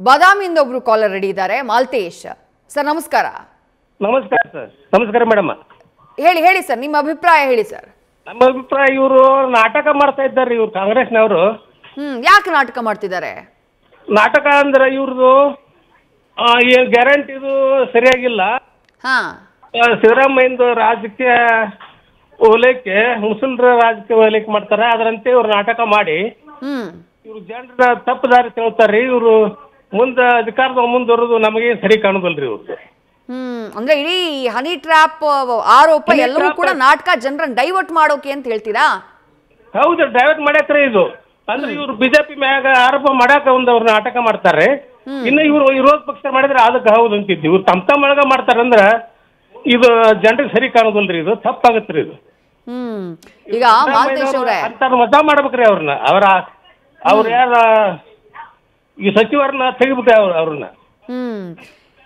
ಬಾದಾಮಿಯಿಂದ ಒಬ್ರು caller ready ಇದ್ದಾರೆ, Maltesh sir. ನಮಸ್ಕಾರ. ನಮಸ್ಕಾರ ಸರ್. ನಮಸ್ಕಾರ ಮೇಡಮ್. ಹೇಳಿ ಸರ್, ನಿಮ್ಮ ಅಭಿಪ್ರಾಯ ಹೇಳಿ ಸರ್. ನಮ್ಮ ಅಭಿಪ್ರಾಯ, ಇವರು ನಾಟಕ ಮಾಡ್ತಾ ಇದ್ದಾರೆ, ಇವ್ರು ಕಾಂಗ್ರೆಸ್ನವರು. ಯಾಕೆ ನಾಟಕ ಮಾಡ್ತಿದ್ದಾರೆ? ನಾಟಕ ಅಂದ್ರೆ ಇವ್ರದ್ದು ಗ್ಯಾರಂಟಿ ಇದು ಸರಿಯಾಗಿಲ್ಲ. ಸಿದ್ದರಾಮಯ್ಯಂದು ರಾಜಕೀಯ ಓಲೈಕೆ ಮುಸಲ್ರ ರಾಜಕೀಯ ಓಲೈಕೆ ಮಾಡ್ತಾರೆ, ಅದರಂತೆ ಇವ್ರು ನಾಟಕ ಮಾಡಿ ಇವ್ರು ಜನರ ತಪ್ಪು ದಾರಿ ತಿಳ್ತಾರ್ರಿ. ಇವರು ಮುಂದೆ ಅಧಿಕಾರದ ಮುಂದುವರೆದು ನಮಗೆ ಸರಿ ಕಾಣುದಲ್ರಿ ಇವ್ರದ್ದು. ಅಂದ್ರೆ ಇಡೀ ಹನಿ ಟ್ರ್ಯಾಪ್ ಆರೋಪ ಎಲ್ಲರೂ ಕೂಡ ನಾಟಕ ಜನರನ್ನ ಡೈವರ್ಟ್ ಮಾಡೋಕೆ ಅಂತ ಹೇಳ್ತೀರಾ? ಹೌದು, ಡೈವರ್ಟ್ ಮಾಡ್ಯಾಕ್ರಿ ಇದು. ಅಂದ್ರೆ ಇವ್ರು ಬಿಜೆಪಿ ಮ್ಯಾಗ ಆರೋಪ ಮಾಡಾಕ ಅವ್ರು ನಾಟಕ ಮಾಡ್ತಾರೆ. ಇನ್ನು ಇವ್ರು ವಿರೋಧ ಪಕ್ಷ ಮಾಡಿದ್ರೆ ಅದಕ್ಕೆ ಹೌದು ಅಂತಿದ್ವಿ. ಇವ್ರು ತಮ್ಮ ಒಳಗ ಮಾಡ್ತಾರಂದ್ರ ಇದು ಜನರಿಗೆ ಸರಿ ಕಾಣುದಲ್ರಿ, ಇದು ತಪ್ಪಾಗತ್ರಿ ಇದು. ಈಗ ಮಾಲ್ತೇಶ್ ಅವರೇ ಅಂತ ಮಜಾ ಮಾಡ್ಬೇಕ್ರಿ ಅವ್ರನ್ನ. ಅವ್ರ ಯಾರ ಈ ಸಚಿವರನ್ನ ತೆಗಿಬೇಕ್ರಿ ಅವ್ರನ್ನ.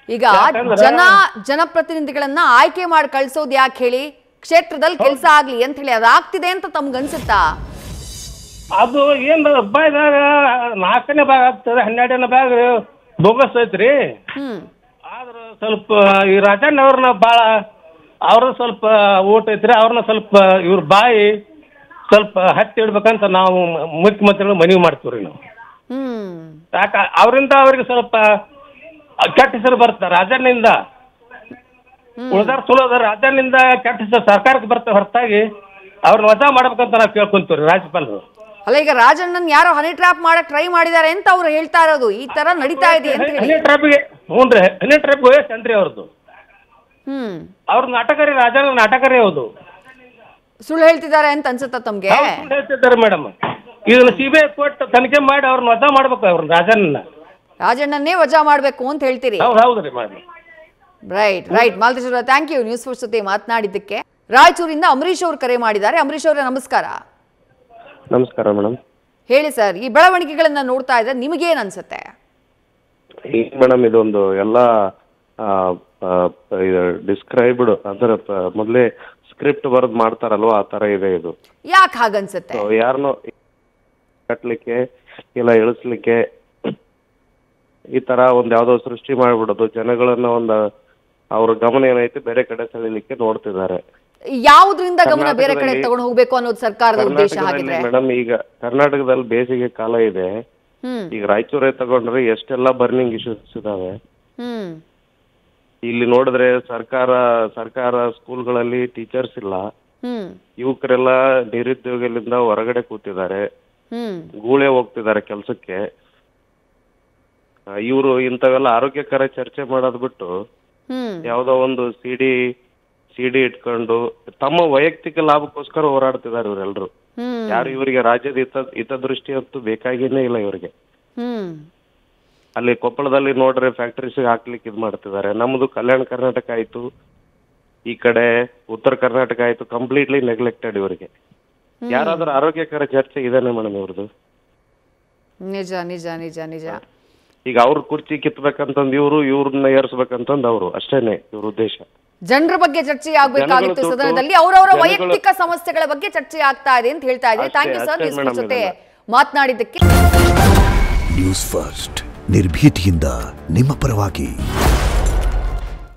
ಈಗ ಜನಪ್ರತಿನಿಧಿಗಳನ್ನ ಆಯ್ಕೆ ಮಾಡಿ ಕಳ್ಸೋದು ಯಾಕೆ ಹೇಳಿ? ಕ್ಷೇತ್ರದಲ್ಲಿ ಕೆಲಸ ಆಗ್ಲಿ ಅಂತ ಹೇಳಿ ಅದಾಗ್ತಿದೆ ಅಂತ ತಮ್ಗನ್ಸುತ್ತಾ? ಅದು ಏನ್ ಹಬ್ಬದಾಗ 4ನೇ ಭಾಗ ಆಗ್ತದೆ, 12ನೇ ಭಾಗ ಬೋಗಸ್ ಐತ್ರಿ. ಆದ್ರ ಸ್ವಲ್ಪ ಈ ರಾಜಣ್ಣ ಅವ್ರನ್ನ ಬಾಳ ಅವ್ರ ಸ್ವಲ್ಪ ಓಟ್ ಐತ್ರಿ, ಅವ್ರನ್ನ ಸ್ವಲ್ಪ ಇವ್ರ ಬಾಯಿ ಸ್ವಲ್ಪ ಹತ್ತಿ ಇಡ್ಬೇಕಂತ ನಾವು ಮುಖ್ಯಮಂತ್ರಿಗಳು ಮನವಿ ಮಾಡ್ತೀವ್ರಿ ನಾವು. ಯಾಕ ಅವರಿಂದ ಅವ್ರಿಗೆ ಸ್ವಲ್ಪ ಕೆಟ್ಟ ಹೆಸರು ಬರುತ್ತೆ ರಾಜಣ್ಣಿಂದ. ಉಳಿದಾರ ಚಲೋ ಅದ, ರಾಜಣ್ಣಿಂದ ಕೆಟ್ಟ ಹೆಸರು ಸರ್ಕಾರಕ್ಕೆ ಬರ್ತಾ ಹೊರತಾಗಿ ಅವ್ರನ್ನ ವಜಾ ಮಾಡ್ಬೇಕಂತ ನಾವು ಕೇಳ್ಕೊಂತೀವ್ರಿ ರಾಜ್ಯಪಾಲರು. ಅಲ್ಲ, ಈಗ ರಾಜಣ್ಣನ್ ಯಾರೋ ಹನಿ ಟ್ರ್ಯಾಪ್ ಮಾಡಕ್ ಟ್ರೈ ಮಾಡಿದಾರೆ ಅಂತ ಅವ್ರು ಹೇಳ್ತಾ ಇರೋದು, ಈ ತರ ನಡೀತಾ ಇದೆ ಅಂತ ಹೇಳಿ. ಹನಿ ಟ್ರ್ಯಾಪ್ಗೆ ಹನಿ ಟ್ರ್ಯಾಪ್ ವಯಸ್ಸನ್ರಿ ಅವ್ರದ್ದು. ಅವ್ರ ನಾಟಕರಿ, ರಾಜಣ್ಣ ನಾಟಕರಿ. ಹೌದು, ಸುಳ್ಳು ಹೇಳ್ತಿದ್ದಾರೆ ಅಂತ ಅನ್ಸುತ್ತಾ ತಮ್ಗೆ? ಸುಳ್ಳು ಹೇಳ್ತಿದ್ದಾರೆ ಮೇಡಮ್. ಇದನ್ನ CBI ಕೋರ್ಟ್ ತನಿಖೆ ಮಾಡಿ ಅವ್ರನ್ನ ವಜಾ ಮಾಡ್ಬೇಕು, ಅವ್ರನ್ನ ರಾಜಣ್ಣನ್ನೇ ವಜಾ ಮಾಡ್ಬೇಕು ಅಂತ ಹೇಳ್ತೀರಿ? ಹೌದ್ರಿ ಮೇಡಮ್. ರೈಟ್ ಮಾಲ್ತೇಶ್ ಅವರ, ಥ್ಯಾಂಕ್ ಯು ನ್ಯೂಸ್ ಫಸ್ಟ್ ಜೊತೆ ಮಾತನಾಡಿದ್ದಕ್ಕೆ. ರಾಯಚೂರಿಂದ ಅಂಬರೀಶ್ ಅವರು ಕರೆ ಮಾಡಿದ್ದಾರೆ. ಅಂಬರೀಶ್ ಅವರೇ ನಮಸ್ಕಾರ. ನಮಸ್ಕಾರ ಮೇಡಮ್. ಹೇಳಿ ಸರ್, ಈ ಬೆಳವಣಿಗೆಗಳನ್ನ ನೋಡ್ತಾ ಇದ್ರೆ ನಿಮಗೇನ್ ಅನ್ಸುತ್ತೆ? ಮೇಡಮ್, ಇದೊಂದು ಎಲ್ಲ ಡಿಸ್ಕ್ರೈಬ್ಡ್ ಅಂದ್ರೆ ಮೊದಲೇ ಸ್ಕ್ರಿಪ್ಟ್ ಬರೆದು ಮಾಡ್ತಾರಲ್ವಾ, ಆ ತರ ಇದೆ ಇದು. ಯಾಕೆ ಹಾಗನ್ಸುತ್ತೆ? ಯಾರನ್ನೋ ಕಟ್ಲಿಕ್ಕೆ ಇಲ್ಲ ಇಳಿಸ್ಲಿಕ್ಕೆ ಈ ತರ ಒಂದ್ ಯಾವ್ದೋ ಸೃಷ್ಟಿ ಮಾಡ್ಬಿಡೋದು, ಜನಗಳನ್ನ ಅವ್ರ ಗಮನ ಏನೈತಿ ಬೇರೆ ಕಡೆ ಸೆಳಿಲಿಕ್ಕೆ ನೋಡ್ತಿದ್ದಾರೆ. ಯಾವುದ್ರಿಂದ ಗಮನ ಬೇರೆ ಕಡೆ ತಗೊಂಡು ಹೋಗ್ಬೇಕು ಅನ್ನೋದು ಸರ್ಕಾರದ ಉದ್ದೇಶ ಆಗಿದ್ರೆ? ಮೇಡಮ್, ಈಗ ಕರ್ನಾಟಕದಲ್ಲಿ ಬೇಸಿಗೆ ಕಾಲ ಇದೆ. ಈಗ ರಾಯಚೂರೇ ತಗೊಂಡ್ರೆ ಎಷ್ಟೆಲ್ಲಾ ಬರ್ನಿಂಗ್ ಇಶ್ಯೂಸ್ ಇದಾವೆ. ಇಲ್ಲಿ ನೋಡಿದ್ರೆ ಸರ್ಕಾರ ಸ್ಕೂಲ್ಗಳಲ್ಲಿ ಟೀಚರ್ಸ್ ಇಲ್ಲ, ಯುವಕರೆಲ್ಲ ನಿರುದ್ಯೋಗದಿಂದ ಹೊರಗಡೆ ಕೂತಿದ್ದಾರೆ, ಗೂಳೆ ಹೋಗ್ತಿದ್ದಾರೆ ಕೆಲ್ಸಕ್ಕೆ. ಇವರು ಇಂಥವೆಲ್ಲ ಆರೋಗ್ಯಕರ ಚರ್ಚೆ ಮಾಡೋದ್ ಬಿಟ್ಟು ಯಾವ್ದೋ ಒಂದು ಸಿಡಿ ಇಟ್ಕೊಂಡು ತಮ್ಮ ವೈಯಕ್ತಿಕ ಲಾಭಕ್ಕೋಸ್ಕರ ಹೋರಾಡ್ತಿದ್ದಾರೆ ಇವರೆಲ್ಲರೂ. ಯಾರು ಇವರಿಗೆ ರಾಜ್ಯದ ಹಿತದೃಷ್ಟಿ ಅಂತೂ ಬೇಕಾಗೇನೆ ಇಲ್ಲ ಇವರಿಗೆ. ಅಲ್ಲಿ ಕೊಪ್ಪಳದಲ್ಲಿ ನೋಡ್ರೆ ಫ್ಯಾಕ್ಟರೀಸ್ ಹಾಕ್ಲಿಕ್ಕೆ ಇದ್ ಮಾಡ್ತಿದ್ದಾರೆ. ನಮ್ದು ಕಲ್ಯಾಣ ಕರ್ನಾಟಕ ಆಯ್ತು, ಈ ಕಡೆ ಉತ್ತರ ಕರ್ನಾಟಕ ಆಯ್ತು, ಕಂಪ್ಲೀಟ್ಲಿ ನೆಗ್ಲೆಕ್ಟೆಡ್ ಇವರಿಗೆ. ಯಾರಾದ್ರೂ ಆರೋಗ್ಯಕರ ಚರ್ಚೆ ಇದೇನೆ ಮೇಡಮ್ ಇವ್ರದ್ದು? ನಿಜ ನಿಜ ನಿಜ ನಿಜ. ಈಗ ಅವ್ರ ಕುರ್ಚಿ ಕಿತ್ಬೇಕಂತಂದ್ ಇವ್ರನ್ನ ಏರ್ಸ್ಬೇಕಂತಂದ್ ಅವರು ಅಷ್ಟೇನೆ ಇವ್ರ ಉದ್ದೇಶ. ಜನರ ಬಗ್ಗೆ ಚರ್ಚೆ ಆಗ್ಬೇಕಾಗಿತ್ತು ಸದನದಲ್ಲಿ, ಅವರವರ ವೈಯಕ್ತಿಕ ಸಮಸ್ಯೆಗಳ ಬಗ್ಗೆ ಚರ್ಚೆ ಆಗ್ತಾ ಇದೆ ಅಂತ ಹೇಳ್ತಾ ಇದ್ರೆ. ಥ್ಯಾಂಕ್ ಯು ಸರ್ ನ್ಯೂಸ್ ಜೊತೆ ಮಾತನಾಡಿದ್ದಕ್ಕೆ. ನ್ಯೂಸ್ ಫಸ್ಟ್ ನಿರ್ಭೀತಿಯಿಂದ ನಿಮ್ಮ ಪರವಾಗಿ.